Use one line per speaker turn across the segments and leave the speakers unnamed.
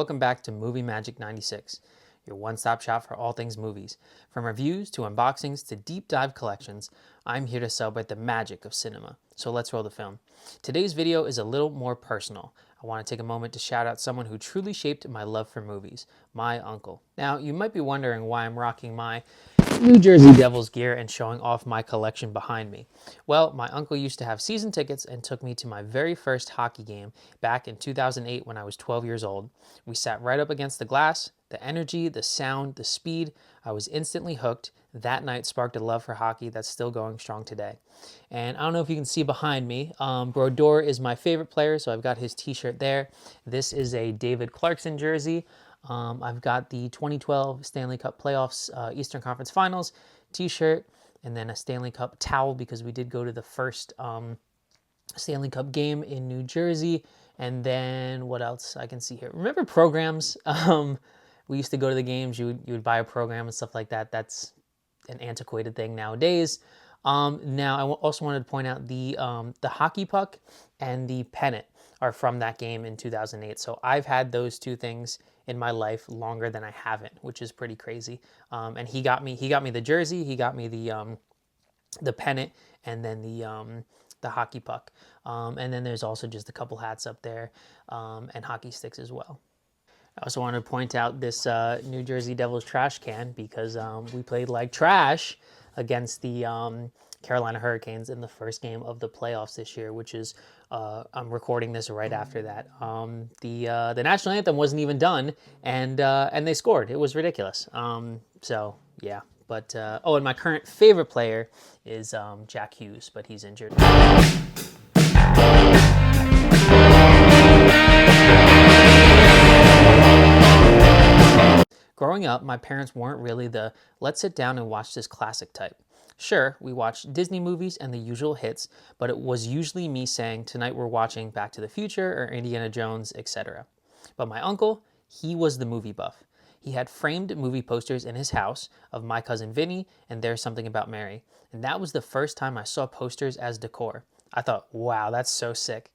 welcome back to Movie Magic 96, your one-stop shop for all things movies. From reviews to unboxings to deep dive collections, I'm here to celebrate the magic of cinema. So let's roll the film. Today's video is a little more personal. I want to take a moment to shout out someone who truly shaped my love for movies, my uncle. Now, you might be wondering why I'm rocking my New Jersey Devils gear and showing off my collection behind me. Well, my uncle used to have season tickets and took me to my very first hockey game back in 2008 when I was 12 years old. We sat right up against the glass. The energy, the sound, the speed, I was instantly hooked. That night sparked a love for hockey that's still going strong today. And I don't know if you can see behind me, Brodeur is my favorite player, so I've got his t-shirt there. This is a David Clarkson jersey. I've got the 2012 Stanley Cup Playoffs Eastern Conference Finals t-shirt, and then a Stanley Cup towel because we did go to the first Stanley Cup game in New Jersey. And then what else I can see here? Remember programs? We used to go to the games, you would buy a program and stuff like that. That's an antiquated thing nowadays. Now, I also wanted to point out the hockey puck and the pennant are from that game in 2008. So I've had those two things in my life longer than I haven't, which is pretty crazy. And he got me the jersey, he got me the pennant, and then the hockey puck. And then there's also just a couple hats up there and hockey sticks as well. I also wanted to point out this New Jersey Devils trash can because we played like trash against the Carolina Hurricanes in the first game of the playoffs this year, which is, I'm recording this right after that. The national anthem wasn't even done, and they scored. It was ridiculous. So, yeah. But, and my current favorite player is Jack Hughes, but he's injured. Growing up, my parents weren't really the let's sit down and watch this classic type. Sure, we watched Disney movies and the usual hits, but it was usually me saying, tonight we're watching Back to the Future or Indiana Jones, etc. But my uncle, he was the movie buff. He had framed movie posters in his house of My Cousin Vinny and There's Something About Mary. And that was the first time I saw posters as decor. I thought, wow, that's so sick.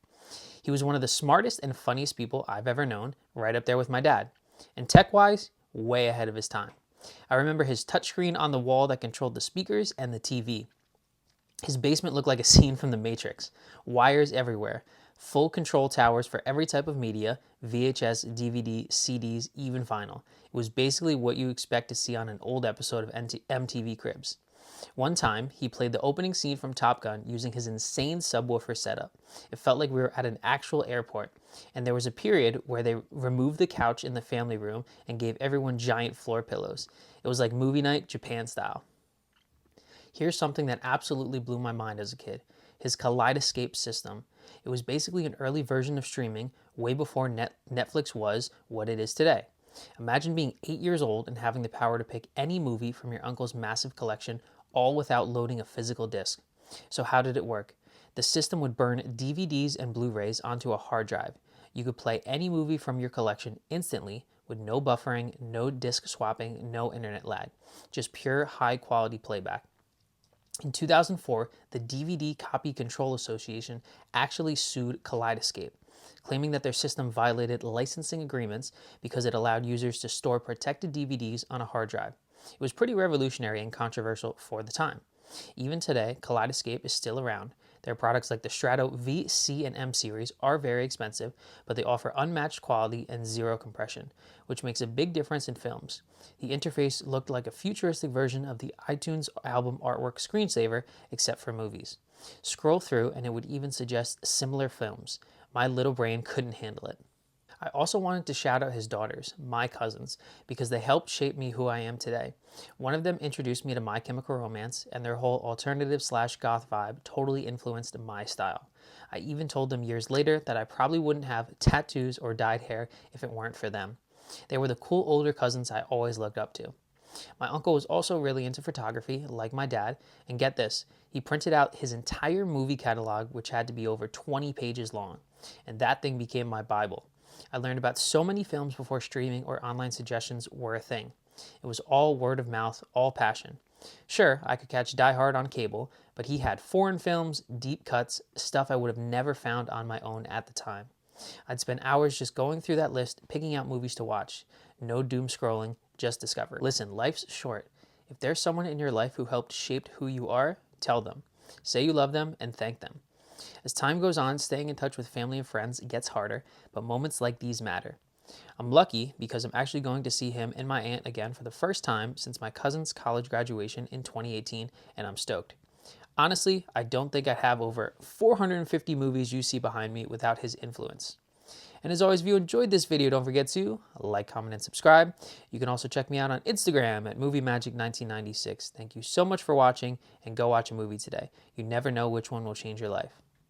He was one of the smartest and funniest people I've ever known, right up there with my dad. And tech-wise, way ahead of his time. I remember his touchscreen on the wall that controlled the speakers and the TV. His basement looked like a scene from The Matrix. Wires everywhere. Full control towers for every type of media, VHS, DVD, CDs, even vinyl. It was basically what you expect to see on an old episode of MTV Cribs. One time, he played the opening scene from Top Gun using his insane subwoofer setup. It felt like we were at an actual airport, and there was a period where they removed the couch in the family room and gave everyone giant floor pillows. It was like movie night, Japan style. Here's something that absolutely blew my mind as a kid. His Kaleidescape system. It was basically an early version of streaming, way before Netflix was what it is today. Imagine being 8 years old and having the power to pick any movie from your uncle's massive collection, all without loading a physical disc. So how did it work? The system would burn DVDs and Blu-rays onto a hard drive. You could play any movie from your collection instantly with no buffering, no disc swapping, no internet lag. Just pure high-quality playback. In 2004, the DVD Copy Control Association actually sued Kaleidescape, claiming that their system violated licensing agreements because it allowed users to store protected DVDs on a hard drive. It was pretty revolutionary and controversial for the time. Even today, Kaleidescape is still around. Their products like the Strato V, C, and M series are very expensive, but they offer unmatched quality and zero compression, which makes a big difference in films. The interface looked like a futuristic version of the iTunes album artwork screensaver, except for movies. Scroll through and it would even suggest similar films. My little brain couldn't handle it. I also wanted to shout out his daughters, my cousins, because they helped shape me who I am today. One of them introduced me to My Chemical Romance, and their whole alternative/goth vibe totally influenced my style. I even told them years later that I probably wouldn't have tattoos or dyed hair if it weren't for them. They were the cool older cousins I always looked up to. My uncle was also really into photography, like my dad, and get this, he printed out his entire movie catalog, which had to be over 20 pages long, and that thing became my Bible. I learned about so many films before streaming or online suggestions were a thing. It was all word of mouth, all passion. Sure, I could catch Die Hard on cable, but he had foreign films, deep cuts, stuff I would have never found on my own at the time. I'd spend hours just going through that list, picking out movies to watch. No doom scrolling, just discover. Listen, life's short. If there's someone in your life who helped shape who you are, tell them. Say you love them and thank them. As time goes on, staying in touch with family and friends gets harder, but moments like these matter. I'm lucky because I'm actually going to see him and my aunt again for the first time since my cousin's college graduation in 2018, and I'm stoked. Honestly, I don't think I'd have over 450 movies you see behind me without his influence. And as always, if you enjoyed this video, don't forget to like, comment, and subscribe. You can also check me out on Instagram at MovieMagic1996. Thank you so much for watching, and go watch a movie today. You never know which one will change your life.